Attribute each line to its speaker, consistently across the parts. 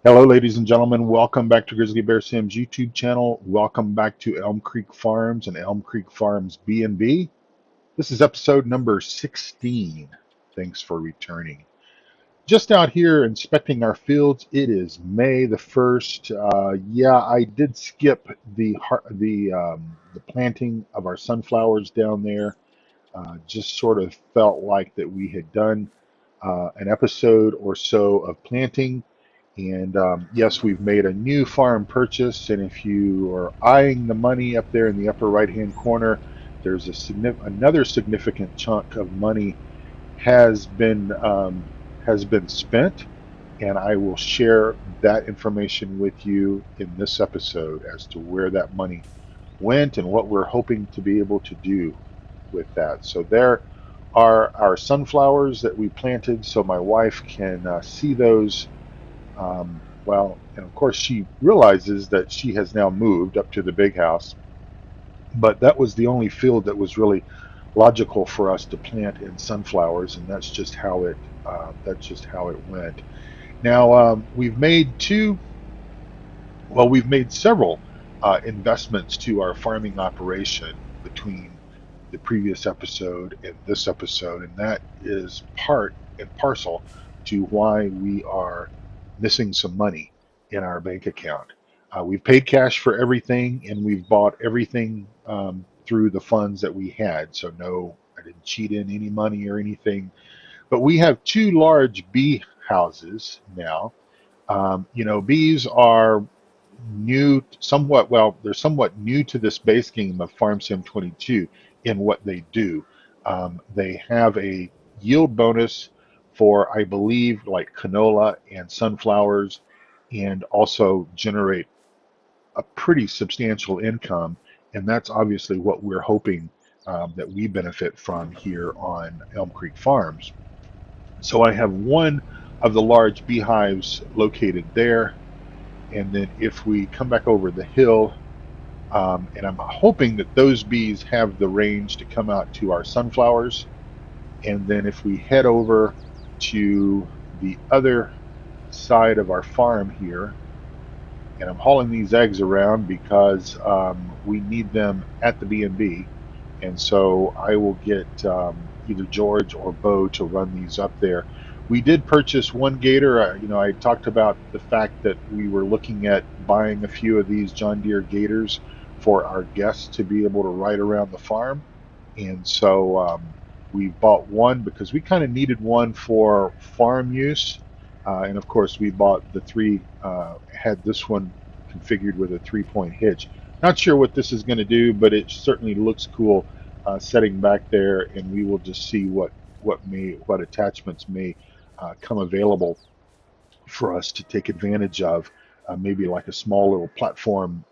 Speaker 1: Hello, ladies and gentlemen. Welcome back to Grizzly Bear Sim's YouTube channel. Welcome back to Elm Creek Farms and Elm Creek Farms B&B. This is episode number 16. Thanks for returning. Just out here inspecting our fields. It is May the 1st. Yeah, I did skip the planting of our sunflowers down there. Just sort of felt like that we had done an episode or so of planting. And yes, we've made a new farm purchase. And if you are eyeing the money up there in the upper right-hand corner, there's another significant chunk of money has been um, has been spent, and I will share that information with you in this episode as to where that money went and what we're hoping to be able to do with that. So there are our sunflowers that we planted, so my wife can see those. Well, and of course, she realizes that she has now moved up to the big house, but that was the only field that was really logical for us to plant in sunflowers, and that's just how it went. Now we've made we've made several investments to our farming operation between the previous episode and this episode, and that is part and parcel to why we are missing some money in our bank account. We've paid cash for everything, and we've bought everything through the funds that we had. So no, I didn't cheat in any money or anything. But we have two large bee houses now. Bees are they're somewhat new to this base game of Farm Sim 22 in what they do. They have a yield bonus for, I believe, like canola and sunflowers, and also generate a pretty substantial income. And that's obviously what we're hoping that we benefit from here on Elm Creek Farms. So I have one of the large beehives located there. And then if we come back over the hill, and I'm hoping that those bees have the range to come out to our sunflowers. And then if we head over to the other side of our farm here, and I'm hauling these eggs around because we need them at the B&B. And so I will get either George or Bo to run these up there. We did purchase one gator. I talked about the fact that we were looking at buying a few of these John Deere gators for our guests to be able to ride around the farm. And so we bought one because we kind of needed one for farm use. And of course, we bought had this one configured with a 3-point hitch. Not sure what this is going to do, but it certainly looks cool setting back there, and we will just see what attachments may come available for us to take advantage of. Maybe like a small little platform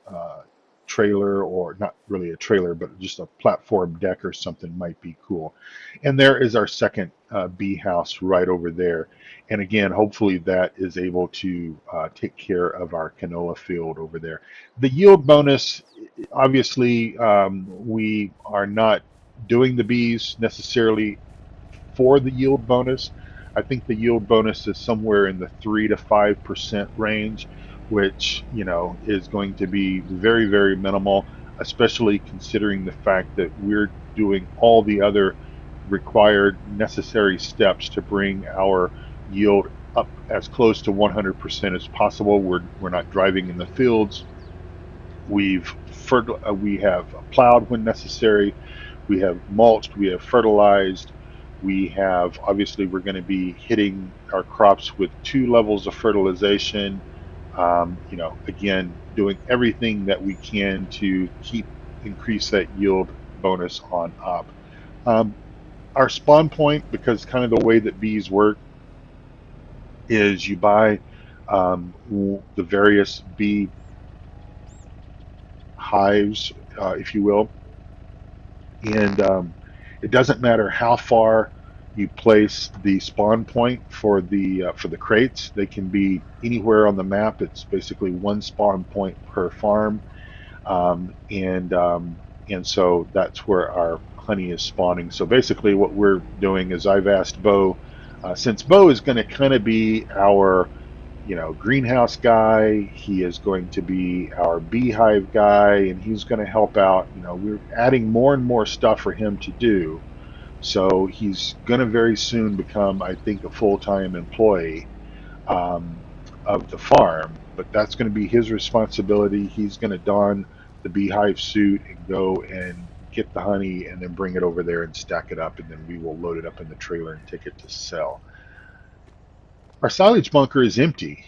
Speaker 1: trailer, or not really a trailer, but just a platform deck or something might be cool. And there is our second bee house right over there. And again, hopefully that is able to take care of our canola field over there. The yield bonus, obviously, we are not doing the bees necessarily for the yield bonus. I think the yield bonus is somewhere in the 3 to 5% range, which is going to be very, very minimal, especially considering the fact that we're doing all the other required necessary steps to bring our yield up as close to 100% as possible. We're not driving in the fields. We have plowed when necessary. We have mulched. We have fertilized. We have, obviously, we're going to be hitting our crops with 2 levels of fertilization. Again, doing everything that we can to increase that yield bonus on up. Um, our spawn point, because kind of the way that bees work, is you buy the various bee hives, if you will, and it doesn't matter how far you place the spawn point for the crates. They can be anywhere on the map. It's basically one spawn point per farm, and so that's where our honey is spawning. So basically, what we're doing is I've asked Bo, since Bo is going to kind of be our greenhouse guy. He is going to be our beehive guy, and he's going to help out. We're adding more and more stuff for him to do. So he's going to very soon become, I think, a full-time employee um, of the farm. But that's going to be his responsibility. He's going to don the beehive suit and go and get the honey and then bring it over there and stack it up, and then we will load it up in the trailer and take it to sell. Our silage bunker is empty.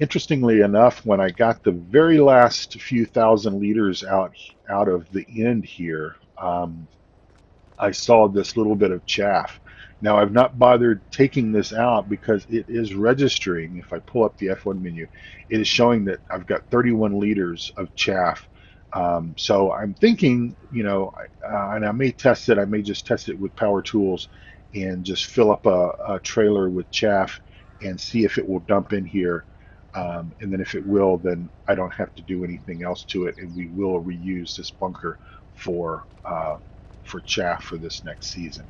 Speaker 1: Interestingly enough, when I got the very last few thousand liters out of the end here, I saw this little bit of chaff. Now, I've not bothered taking this out because it is registering. If I pull up the F1 menu, it is showing that I've got 31 liters of chaff. So I'm thinking, and I may test it. I may just test it with power tools and just fill up a trailer with chaff and see if it will dump in here. And then if it will, then I don't have to do anything else to it, and we will reuse this bunker for chaff for this next season.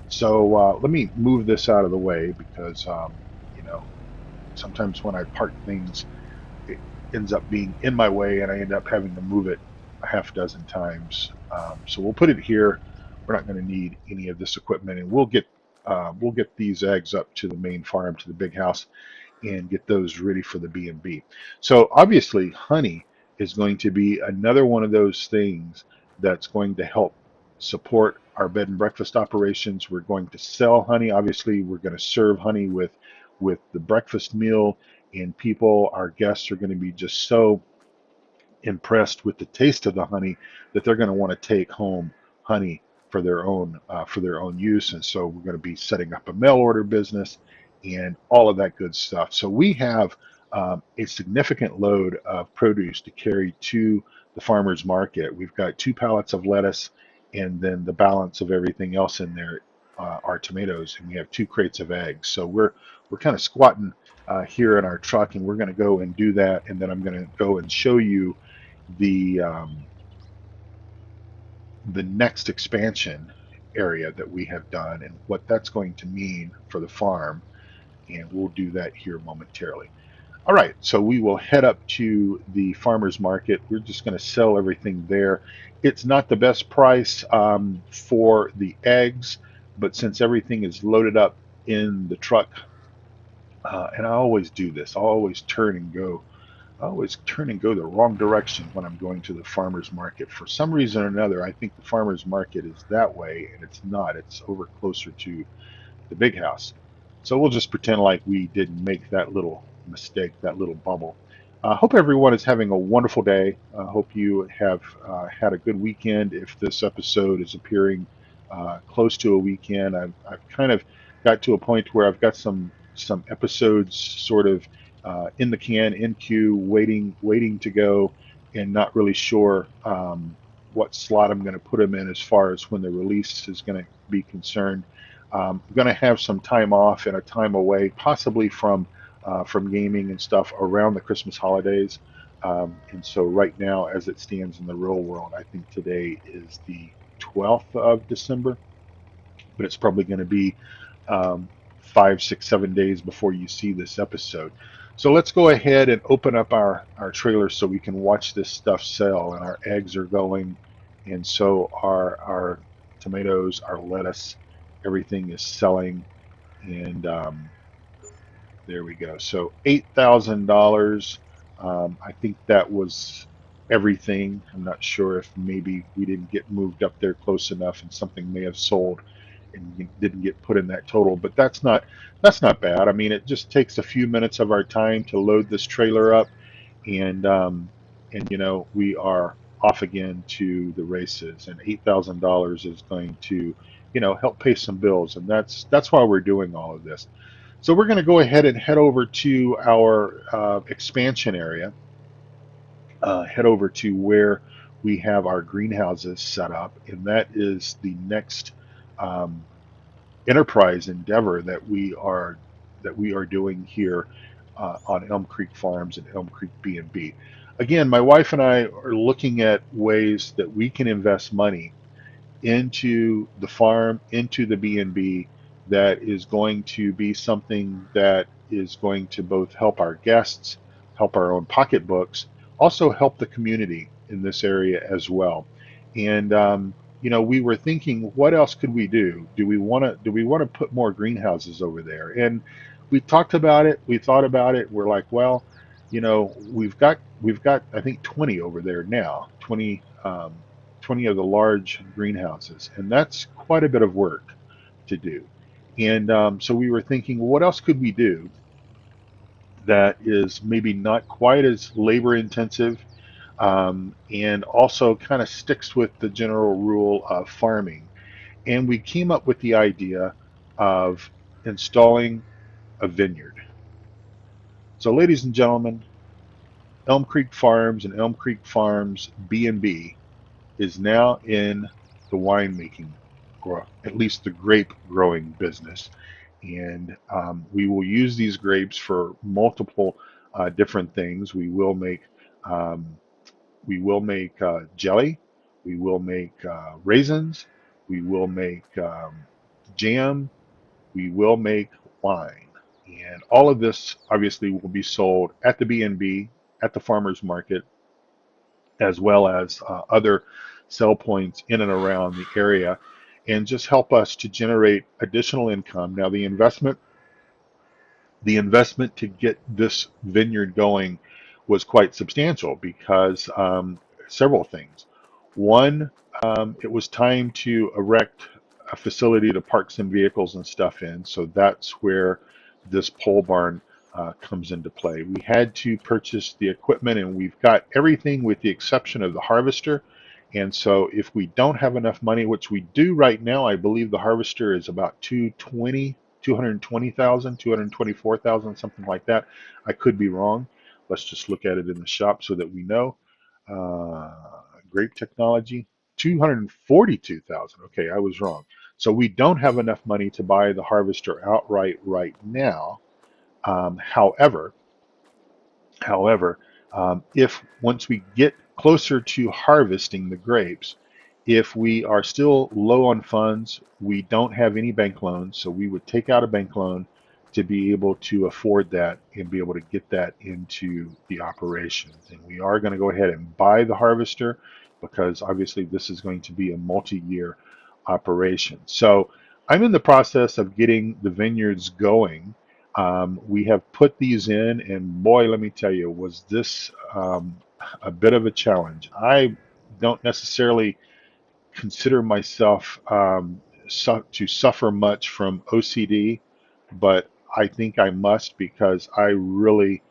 Speaker 1: So let me move this out of the way because you know sometimes when I park things, it ends up being in my way, and I end up having to move it a half dozen times. So we'll put it here. We're not going to need any of this equipment, and we'll get these eggs up to the main farm, to the big house, and get those ready for the B&B. So obviously, honey is going to be another one of those things that's going to help support our bed and breakfast operations. We're going to sell honey. Obviously, we're going to serve honey with the breakfast meal, and our guests are going to be just so impressed with the taste of the honey that they're going to want to take home honey for their own use. And so we're going to be setting up a mail order business and all of that good stuff. So we have a significant load of produce to carry to the farmers market. We've got 2 pallets of lettuce, and then the balance of everything else in there are tomatoes, and we have 2 crates of eggs. So we're kind of squatting here in our truck, and we're going to go and do that, and then I'm going to go and show you the the next expansion area that we have done and what that's going to mean for the farm, and we'll do that here momentarily. All right, so we will head up to the farmers market. We're just going to sell everything there. It's not the best price for the eggs, but since everything is loaded up in the truck, and I always do this, I always turn and go the wrong direction when I'm going to the farmer's market. For some reason or another, I think the farmer's market is that way, and it's not. It's over closer to the big house. So we'll just pretend like we didn't make that little mistake, that little bubble. I hope everyone is having a wonderful day. I hope you have had a good weekend. If this episode is appearing close to a weekend, I've kind of got to a point where I've got some episodes sort of in the can, in queue, waiting to go, and not really sure what slot I'm going to put them in as far as when the release is going to be concerned. I'm going to have some time off and a time away, possibly from gaming and stuff around the Christmas holidays. And so right now, as it stands in the real world, I think today is the 12th of December, but it's probably going to be 5, 6, 7 days before you see this episode. So let's go ahead and open up our trailer so we can watch this stuff sell. And our eggs are going, and so our tomatoes, our lettuce, everything is selling. And there we go. So $8,000. I think that was everything. I'm not sure if maybe we didn't get moved up there close enough, and something may have sold and didn't get put in that total. But that's not bad. I mean, it just takes a few minutes of our time to load this trailer up, and we are off again to the races. And $8,000 is going to help pay some bills, and that's why we're doing all of this. So we're going to go ahead and head over to our expansion area, head over to where we have our greenhouses set up, and that is the next um, enterprise endeavor that we are doing here on Elm Creek Farms and Elm Creek B&B. Again, my wife and I are looking at ways that we can invest money into the farm, into the B&B, that is going to be something that is going to both help our guests, help our own pocketbooks, also help the community in this area as well. And we were thinking, what else could we do? Do we want to put more greenhouses over there? And we talked about it. We thought about it. We're like, well, we've got I think 20 over there now, 20 of the large greenhouses, and that's quite a bit of work to do. And so we were thinking, well, what else could we do that is maybe not quite as labor intensive, and also kind of sticks with the general rule of farming. And we came up with the idea of installing a vineyard. So, ladies and gentlemen, Elm Creek Farms and Elm Creek Farms B&B is now in the winemaking, or at least the grape growing business. And we will use these grapes for multiple different things. Um, we will make jelly. We will make raisins. We will make jam. We will make wine. And all of this obviously will be sold at the B&B, at the farmers market, as well as other sell points in and around the area, and just help us to generate additional income. Now, the investment to get this vineyard going was quite substantial because several things. One, it was time to erect a facility to park some vehicles and stuff in, so that's where this pole barn comes into play. We had to purchase the equipment, and we've got everything with the exception of the harvester. And so, if we don't have enough money, which we do right now, I believe the harvester is about 220,000, 224,000, something like that. I could be wrong. Let's just look at it in the shop so that we know. Uh, Grape technology, 242,000. Okay, I was wrong. So we don't have enough money to buy the harvester outright right now. However, if once we get closer to harvesting the grapes, if we are still low on funds, we don't have any bank loans, so we would take out a bank loan to be able to afford that and be able to get that into the operations. And we are going to go ahead and buy the harvester because obviously this is going to be a multi-year operation. So I'm in the process of getting the vineyards going. We have put these in, and boy, let me tell you, was this a bit of a challenge. I don't necessarily consider myself to suffer much from OCD, but I think I must because I really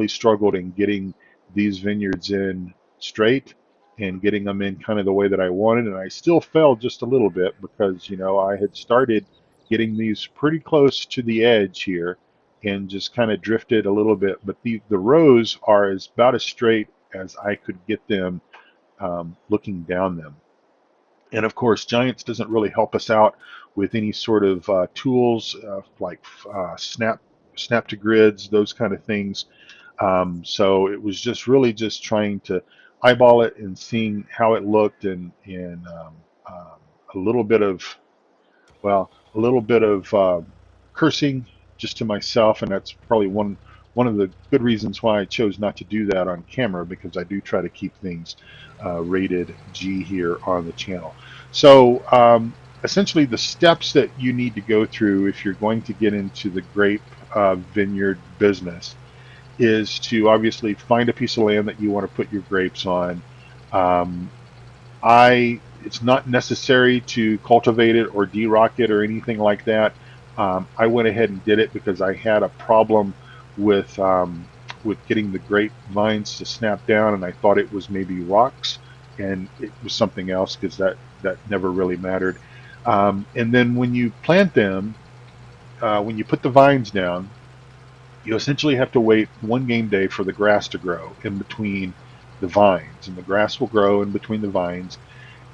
Speaker 1: struggled in getting these vineyards in straight and getting them in kind of the way that I wanted, and I still fell just a little bit because I had started getting these pretty close to the edge here and just kind of drifted a little bit. But the rows are about as straight as I could get them looking down them. And of course, Giants doesn't really help us out with any sort of tools like snap to grids, those kind of things. So it was just really just trying to eyeball it and seeing how it looked, and um, a little bit of cursing just to myself, and that's probably one of the good reasons why I chose not to do that on camera, because I do try to keep things rated G here on the channel. So essentially, the steps that you need to go through if you're going to get into the grape vineyard business is to obviously find a piece of land that you want to put your grapes on. Um, it's not necessary to cultivate it or de-rock it or anything like that. I went ahead and did it because I had a problem with getting the grapevines to snap down, and I thought it was maybe rocks, and it was something else because that never really mattered. And then when you plant them, when you put the vines down, you essentially have to wait one game day for the grass to grow in between the vines, and the grass will grow in between the vines,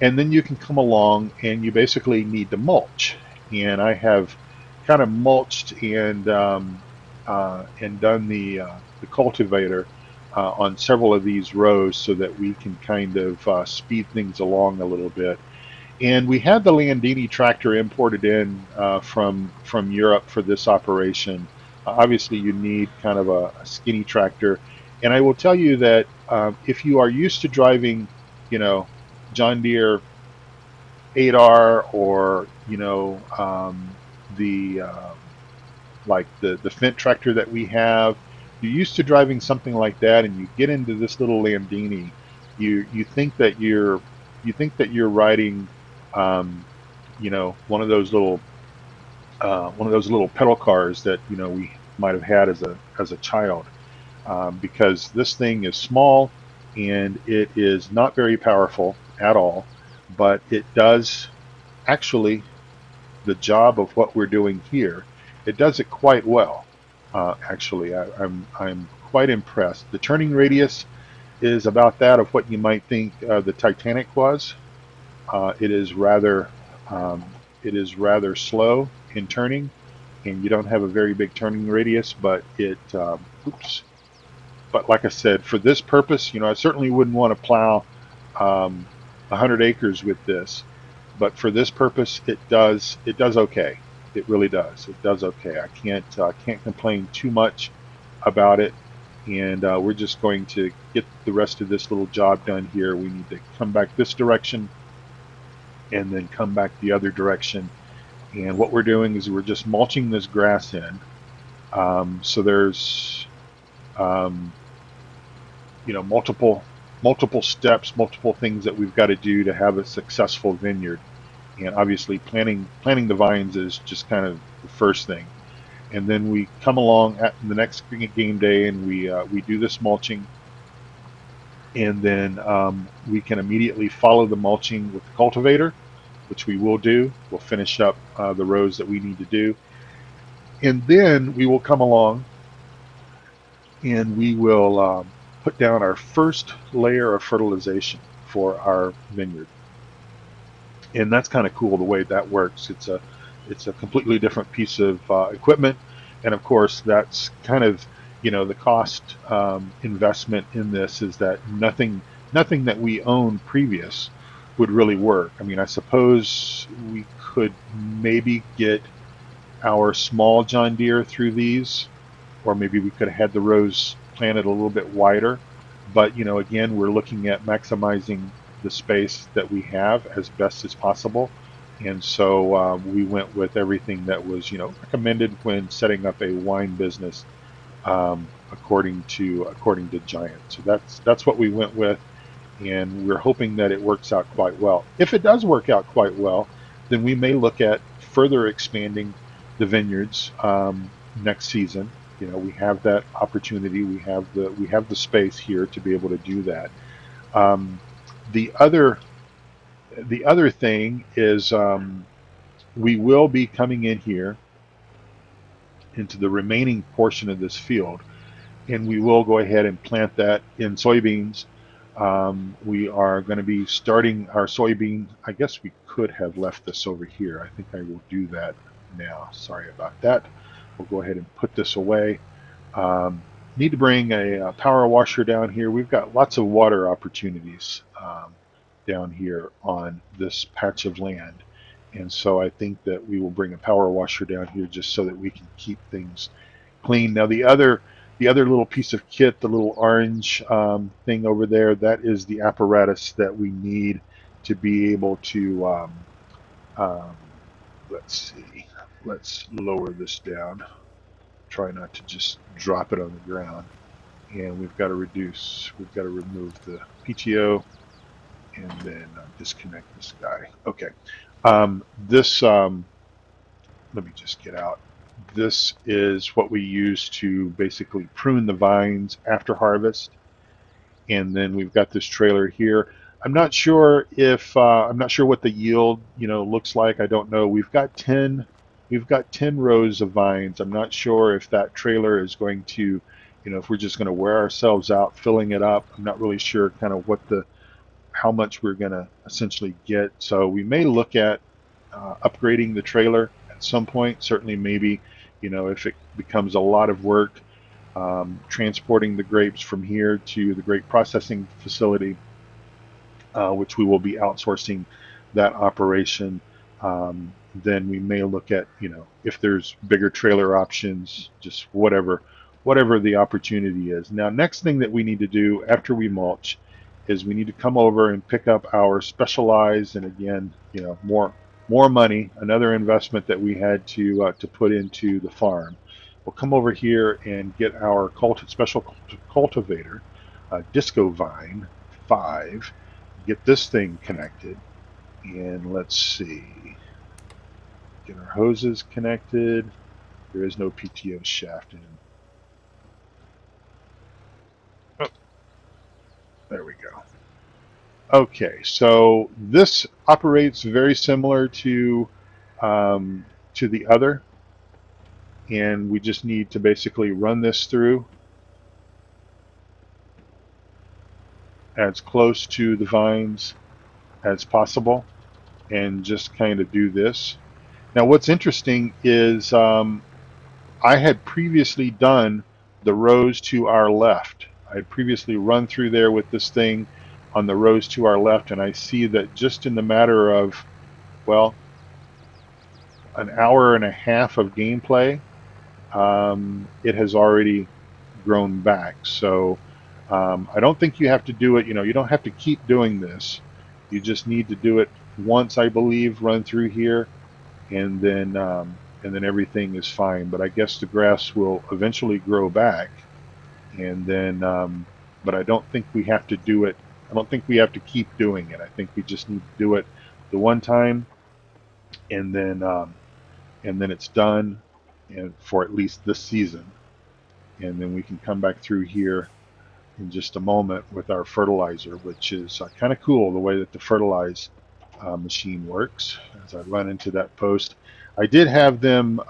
Speaker 1: and then you can come along and you basically need to mulch. And I have kind of mulched and done the cultivator on several of these rows so that we can kind of speed things along a little bit. And we had the Landini tractor imported in from Europe for this operation. Obviously, you need kind of a skinny tractor, and I will tell you that if you are used to driving, you know, John Deere 8R, or the like the Fendt tractor that we have, you're used to driving something like that, and you get into this little Landini, you think that you're riding, um, one of those little pedal cars that we might have had as a child, because this thing is small and it is not very powerful at all, but it does actually the job of what we're doing here. It does it quite well. Actually, I'm quite impressed. The turning radius is about that of what you might think the Titanic was. It is rather slow in turning, and you don't have a very big turning radius. But oops. But like I said, for this purpose, I certainly wouldn't want to plow um, 100 acres with this. But for this purpose, it does okay. It really does. It does okay. I can't complain too much about it. And we're just going to get the rest of this little job done here. We need to come back this direction and then come back the other direction. And what we're doing is we're just mulching this grass in. So there's um, multiple steps, multiple things that we've got to do to have a successful vineyard. And obviously, planting the vines is just kind of the first thing. And then we come along at the next game day, and we do this mulching, and then we can immediately follow the mulching with the cultivator, which we will do. We'll finish up the rows that we need to do, and then we will come along and we will put down our first layer of fertilization for our vineyard. And that's kind of cool the way that works. It's a completely different piece of equipment, and of course that's kind of the cost investment in this is that nothing that we own previous would really work. I mean, I suppose we could maybe get our small John Deere through these, or maybe we could have had the rows planted a little bit wider. But again, we're looking at maximizing the space that we have as best as possible, and so we went with everything that was recommended when setting up a wine business, according to Giant. So that's what we went with, and we're hoping that it works out quite well. If it does work out quite well, then we may look at further expanding the vineyards next season. We have that opportunity. We have the space here to be able to do that. Um, the other the other thing is we will be coming in here into the remaining portion of this field, and we will go ahead and plant that in soybeans. We are going to be starting our soybean. I guess we could have left this over here. I think I will do that now. Sorry about that. We'll go ahead and put this away. Um, Need to bring a power washer down here. We've got lots of water opportunities down here on this patch of land. And so I think that we will bring a power washer down here just so that we can keep things clean. Now the other little piece of kit, the little orange thing over there, that is the apparatus that we need to be able to. Um, let's see. Let's lower this down. Try not to just drop it on the ground. And we've got to reduce. We've got to remove the PTO and then disconnect this guy. Okay. This Let me just get out. This is what we use to basically prune the vines after harvest. And then we've got this trailer here. I'm not sure what the yield looks like. I don't know. We've got 10 rows of vines. I'm not sure if that trailer is going to, if we're just going to wear ourselves out filling it up. I'm not really sure kind of how much we're going to essentially get. So we may look at upgrading the trailer at some point. Certainly, maybe, if it becomes a lot of work, transporting the grapes from here to the grape processing facility, which we will be outsourcing that operation, then we may look at, if there's bigger trailer options, just whatever the opportunity is. Now, next thing that we need to do after we mulch is we need to come over and pick up our specialized, and again, more money, another investment that we had to put into the farm. We'll come over here and get our special cultivator, Disco Vine 5, get this thing connected, and let's see, get our hoses connected. There is no PTO shaft in. Oh, there we go. Okay, so this operates very similar to the other, and we just need to basically run this through as close to the vines as possible, and just kind of do this. Now, what's interesting is I had previously done the rows to our left. I had previously run through there with this thing on the rows to our left, and I see that just in the matter of, well, an hour and a half of gameplay, it has already grown back. So I don't think you have to do it. You don't have to keep doing this. You just need to do it once, I believe, run through here, and then everything is fine. But I guess the grass will eventually grow back, and then but I don't think we have to do it. I don't think we have to keep doing it. I think we just need to do it the one time, and then it's done, and for at least this season, and then we can come back through here in just a moment with our fertilizer, which is kind of cool the way that the fertilize machine works. As I run into that post, I did have them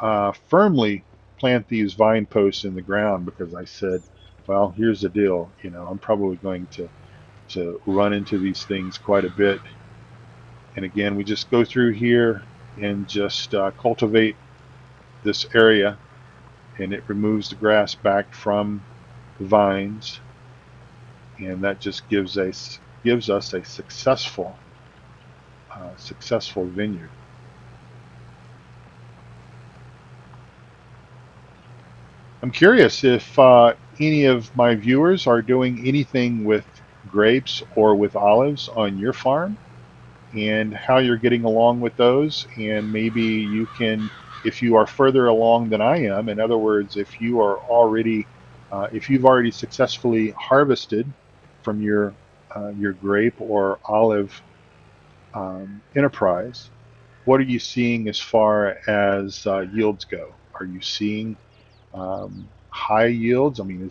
Speaker 1: firmly plant these vine posts in the ground because I said, well, here's the deal. I'm probably going to run into these things quite a bit. And again, we just go through here and just cultivate this area, and it removes the grass back from the vines, and that just gives us a successful vineyard. I'm curious if any of my viewers are doing anything with grapes or with olives on your farm, and how you're getting along with those. And maybe you can, if you are further along than I am, in other words, if you've already successfully harvested from your grape or olive enterprise, what are you seeing as far as yields go? Are you seeing high yields? I mean,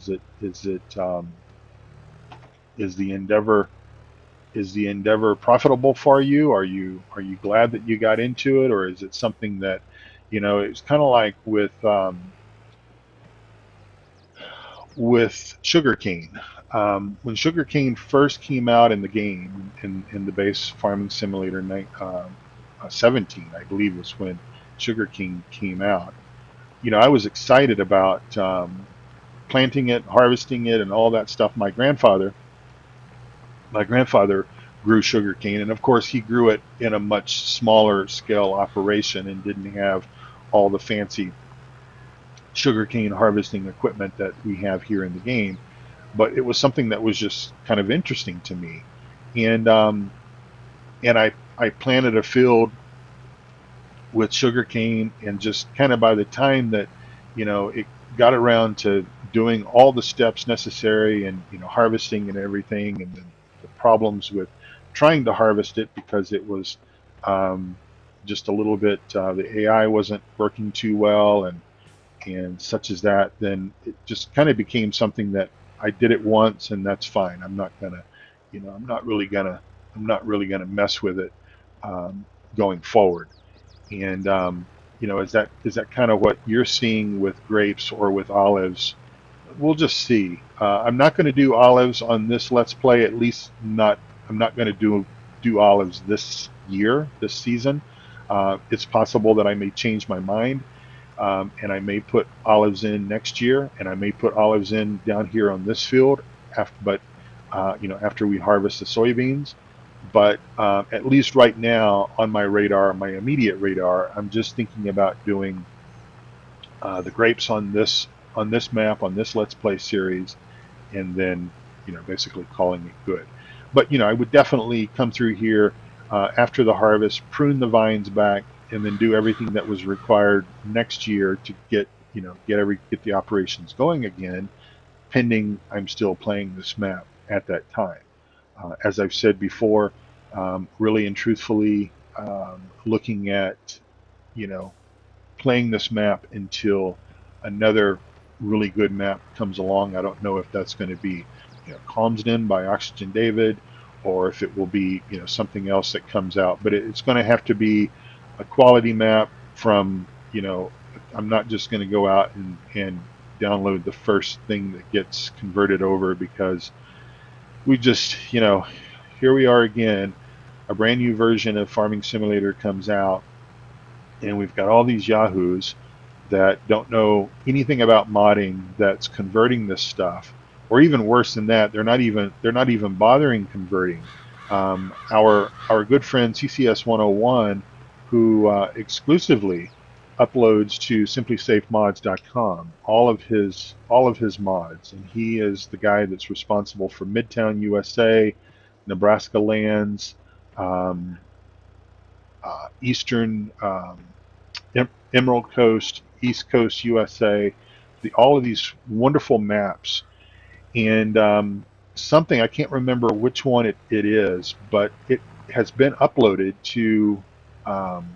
Speaker 1: is the endeavor profitable for you? Are you glad that you got into it, or is it something that, it's kind of like with sugarcane. When sugarcane first came out in the game, in the base farming simulator 17, I believe, was when sugarcane came out. I was excited about planting it, harvesting it, and all that stuff. My grandfather grew sugarcane, and of course he grew it in a much smaller scale operation and didn't have all the fancy sugarcane harvesting equipment that we have here in the game. But it was something that was just kind of interesting to me, and I planted a field with sugarcane, and just kind of by the time that it got around to doing all the steps necessary, and harvesting and everything, and then the problems with trying to harvest it because it was um, just a little bit, the AI wasn't working too well, and such as that, then it just kind of became something that I did it once, and that's fine. I'm not gonna, I'm not really gonna mess with it going forward. And is that kind of what you're seeing with grapes or with olives? We'll just see. I'm not going to do olives on this Let's Play. At least not. I'm not going to do olives this year, this season. It's possible that I may change my mind, and I may put olives in next year, and I may put olives in down here on this field after, but after we harvest the soybeans. But at least right now on my radar, my immediate radar, I'm just thinking about doing the grapes on this map on this Let's Play series, and then basically calling it good. But I would definitely come through here after the harvest, prune the vines back, and then do everything that was required next year to get the operations going again, pending I'm still playing this map at that time. As I've said before, really and truthfully, looking at you know playing this map until another really good map comes along. I don't know if that's going to be, Calmsden by Oxygen David, or if it will be, something else that comes out. But it's going to have to be a quality map from, I'm not just going to go out and download the first thing that gets converted over, because we just, here we are again. A brand new version of Farming Simulator comes out, and we've got all these yahoos that don't know anything about modding that's converting this stuff, or even worse than that, they're not even bothering converting. Our good friend CCS 101, who exclusively uploads to simplysafemods.com all of his mods, and he is the guy that's responsible for Midtown USA, Nebraska lands, um, Eastern Emerald Coast, East Coast USA, all of these wonderful maps. And something, I can't remember which one it is, but it has been uploaded to. Um,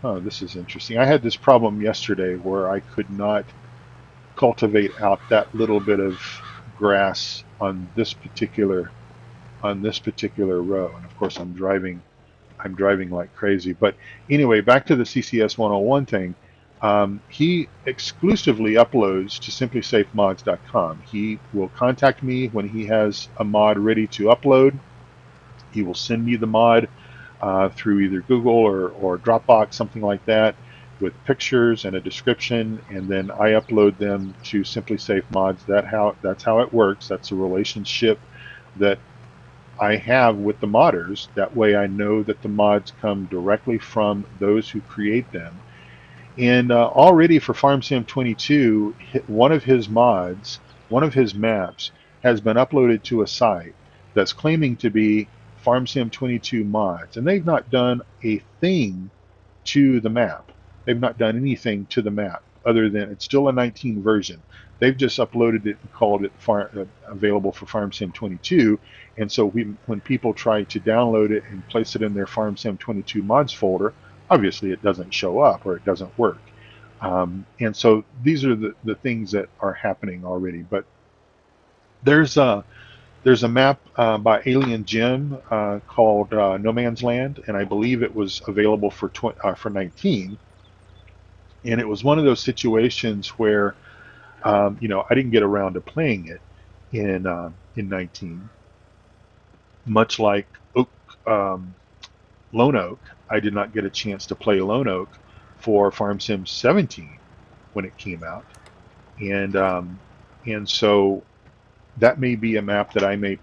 Speaker 1: oh, this is interesting. I had this problem yesterday where I could not cultivate out that little bit of grass on this particular row, and of course I'm driving like crazy. But anyway, back to the CCS 101 thing. He exclusively uploads to simplysafemods.com. He will contact me when he has a mod ready to upload. He will send me the mod through either Google or Dropbox, something like that, with pictures and a description, and then I upload them to Simply Safe Mods. That's how it works. That's a relationship that I have with the modders. That way I know that the mods come directly from those who create them. And already for FarmSim 22, one of his mods, one of his maps, has been uploaded to a site that's claiming to be FarmSim 22 mods. And they've not done a thing to the map. They've not done anything to the map other than it's still a 19 version. They've just uploaded it and called it available for FarmSim 22. And so when people try to download it and place it in their FarmSim 22 mods folder, obviously it doesn't show up or it doesn't work. And so these are the things that are happening already. But there's a there's a map by Alien Jim called No Man's Land, and I believe it was available for 19. And it was one of those situations where I didn't get around to playing it in 19. Much like um, Lone Oak, I did not get a chance to play Lone Oak for Farm Sim 17 when it came out, and so that may be a map that I may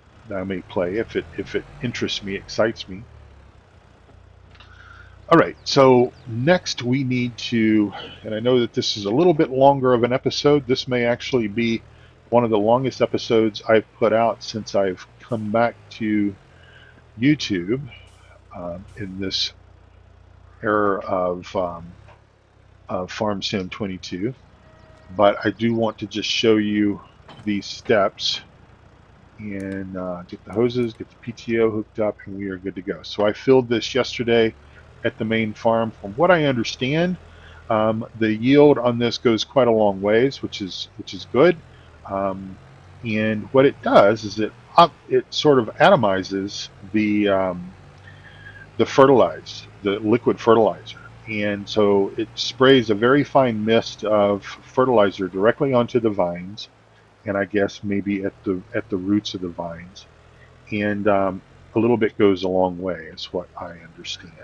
Speaker 1: play if it interests me, excites me. All right, so next we need to, and I know that this is a little bit longer of an episode. This may actually be one of the longest episodes I've put out since I've come back to YouTube in this era of Farm Sim 22. But I do want to just show you these steps and get the hoses, get the PTO hooked up, and we are good to go. So I filled this yesterday at the main farm. From what I understand, the yield on this goes quite a long ways, which is good. Um, and what it does is it sort of atomizes the liquid fertilizer, and so it sprays a very fine mist of fertilizer directly onto the vines, and I guess maybe at the roots of the vines, and a little bit goes a long way, is what I understand.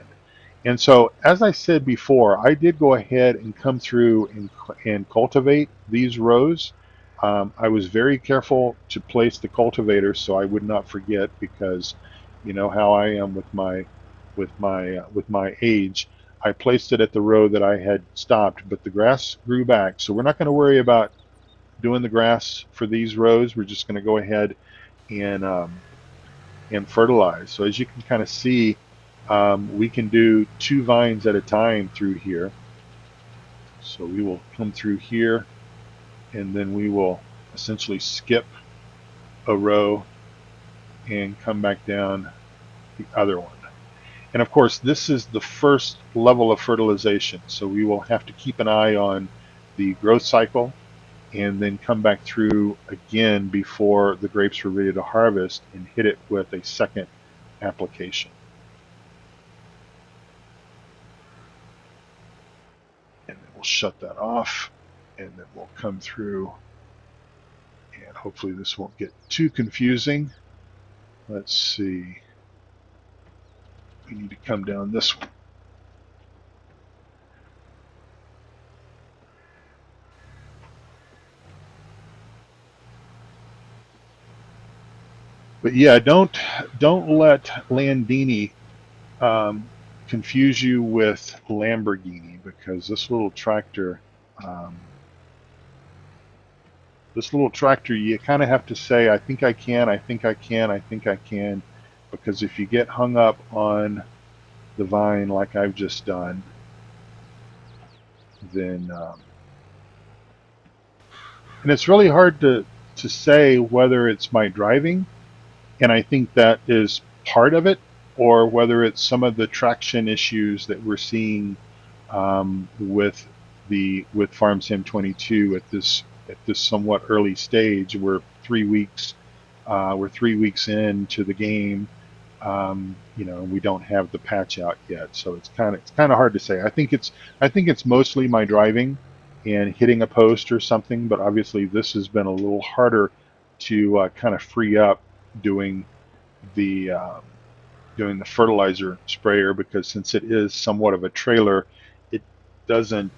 Speaker 1: And so, as I said before, I did go ahead and come through and cultivate these rows. I was very careful to place the cultivator so I would not forget, because You know how I am with my age. I placed it at the row that I had stopped, but the grass grew back. So we're not going to worry about doing the grass for these rows. We're just going to go ahead and fertilize. So as you can kind of see, we can do 2 vines at a time through here. So we will come through here, and then we will essentially skip a row and come back down the other one. And of course, this is the first level of fertilization. So we will have to keep an eye on the growth cycle and then come back through again before the grapes are ready to harvest and hit it with a second application. And then we'll shut that off, and then we'll come through, and hopefully this won't get too confusing. Let's see. We need to come down this one. But yeah, don't let Landini um, confuse you with Lamborghini, because um, this little tractor, you kind of have to say, I think I can, I think I can, I think I can, because if you get hung up on the vine like I've just done, then and it's really hard to say whether it's my driving, and I think that is part of it, or whether it's some of the traction issues that we're seeing with FarmSim 22 at this somewhat early stage. We're 3 weeks into the game. We don't have the patch out yet, so it's kind of hard to say. I think it's mostly my driving and hitting a post or something, but obviously this has been a little harder to kind of free up doing the doing the fertilizer sprayer, because since it is somewhat of a trailer, it doesn't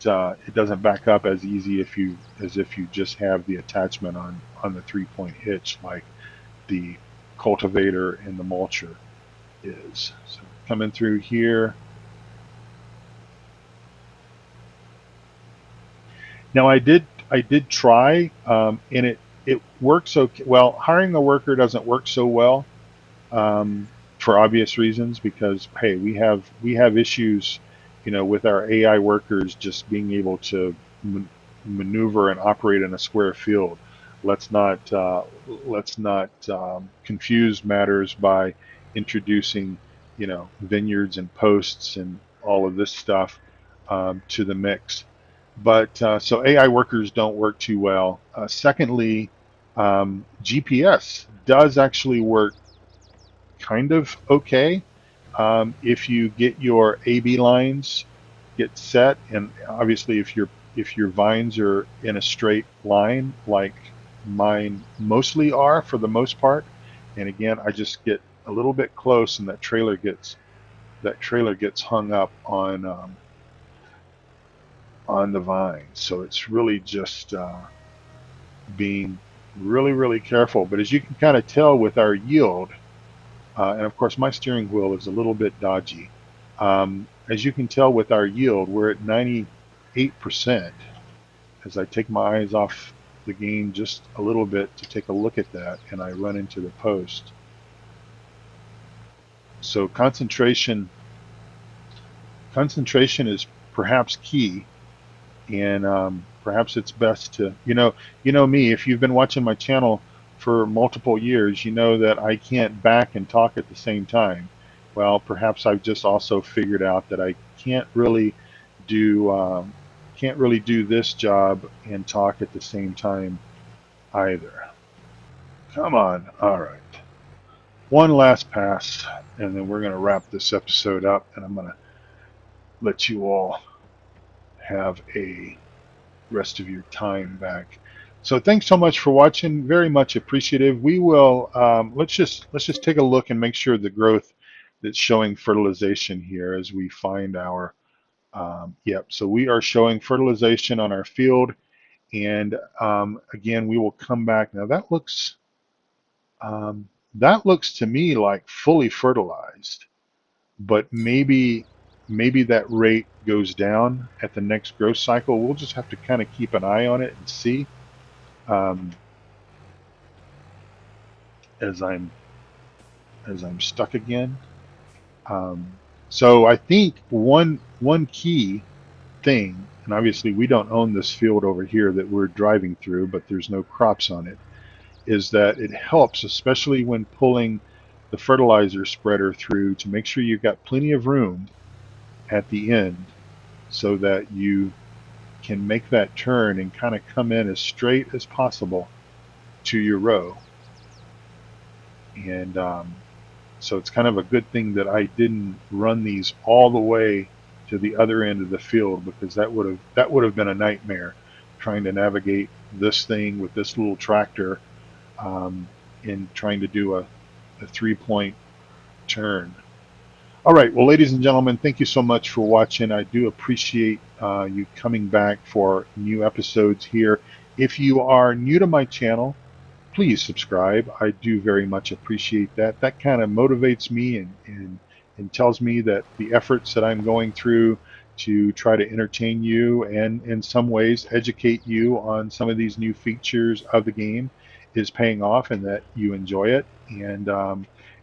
Speaker 1: back up as easy as if you just have the attachment on the 3-point hitch like the cultivator and the mulcher is. So coming through here. Now I did try, and it works okay. Well, hiring a worker doesn't work so well, um, for obvious reasons, because hey, we have issues, with our AI workers just being able to maneuver and operate in a square field. Let's not confuse matters by introducing, vineyards and posts and all of this stuff to the mix. But so AI workers don't work too well. Secondly, GPS does actually work kind of okay if you get your AB lines get set, and obviously if your vines are in a straight line like mine mostly are for the most part. And again, I just get a little bit close, and that trailer gets hung up on the vine. So it's really just being really, really careful. But as you can kind of tell with our yield, and of course my steering wheel is a little bit dodgy. As you can tell with our yield, we're at 98%. As I take my eyes off the game just a little bit to take a look at that, and I run into the post. So concentration is perhaps key, and perhaps it's best to, me, if you've been watching my channel for multiple years, you know that I can't back and talk at the same time. Well, perhaps I've just also figured out that I do can't really do this job and talk at the same time either. Come on. All right, one last pass, and then we're going to wrap this episode up, and I'm going to let you all have a rest of your time back. So thanks so much for watching. Very much appreciative. We will let's just take a look and make sure the growth that's showing fertilization here as we find our yep. So we are showing fertilization on our field, and again we will come back. Now that looks That looks to me like fully fertilized, but maybe that rate goes down at the next growth cycle. We'll just have to kind of keep an eye on it and see. Um, as I'm stuck again. Um, so I think one key thing, and obviously we don't own this field over here that we're driving through, but there's no crops on it, is that it helps, especially when pulling the fertilizer spreader through, to make sure you've got plenty of room at the end so that you can make that turn and kind of come in as straight as possible to your row. And so it's kind of a good thing that I didn't run these all the way to the other end of the field, because that would have been a nightmare trying to navigate this thing with this little tractor, in trying to do a 3 point turn. All right, well, ladies and gentlemen, thank you so much for watching. I do appreciate you coming back for new episodes here. If you are new to my channel, please subscribe. I do very much appreciate that. That kind of motivates me and tells me that the efforts that I'm going through to try to entertain you and in some ways educate you on some of these new features of the game is paying off, and that you enjoy it. And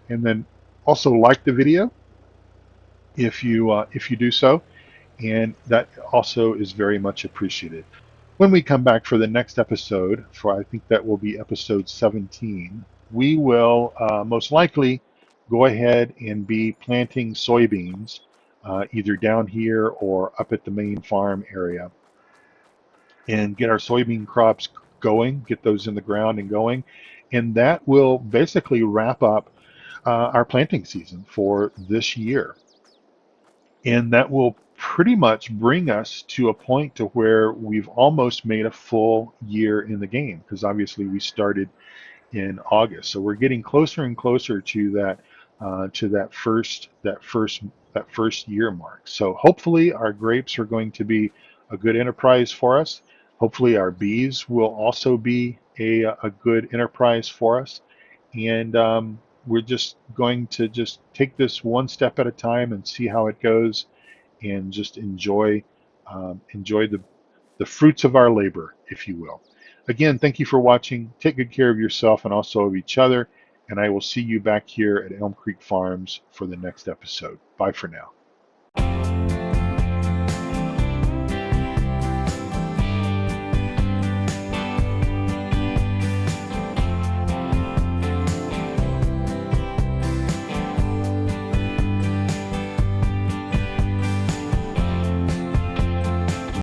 Speaker 1: then also like the video if you do so, and that also is very much appreciated. When we come back for the next episode, for I think that will be episode 17, we will most likely go ahead and be planting soybeans, either down here or up at the main farm area, and get our soybean crops going, get those in the ground and going. And that will basically wrap up our planting season for this year. And that will pretty much bring us to a point to where we've almost made a full year in the game, because obviously we started in August. So we're getting closer and closer to that first year mark. So hopefully our grapes are going to be a good enterprise for us. Hopefully our bees will also be a good enterprise for us. And we're just going to just take this one step at a time and see how it goes, and just enjoy the fruits of our labor, if you will. Again, thank you for watching. Take good care of yourself and also of each other. And I will see you back here at Elm Creek Farms for the next episode. Bye for now.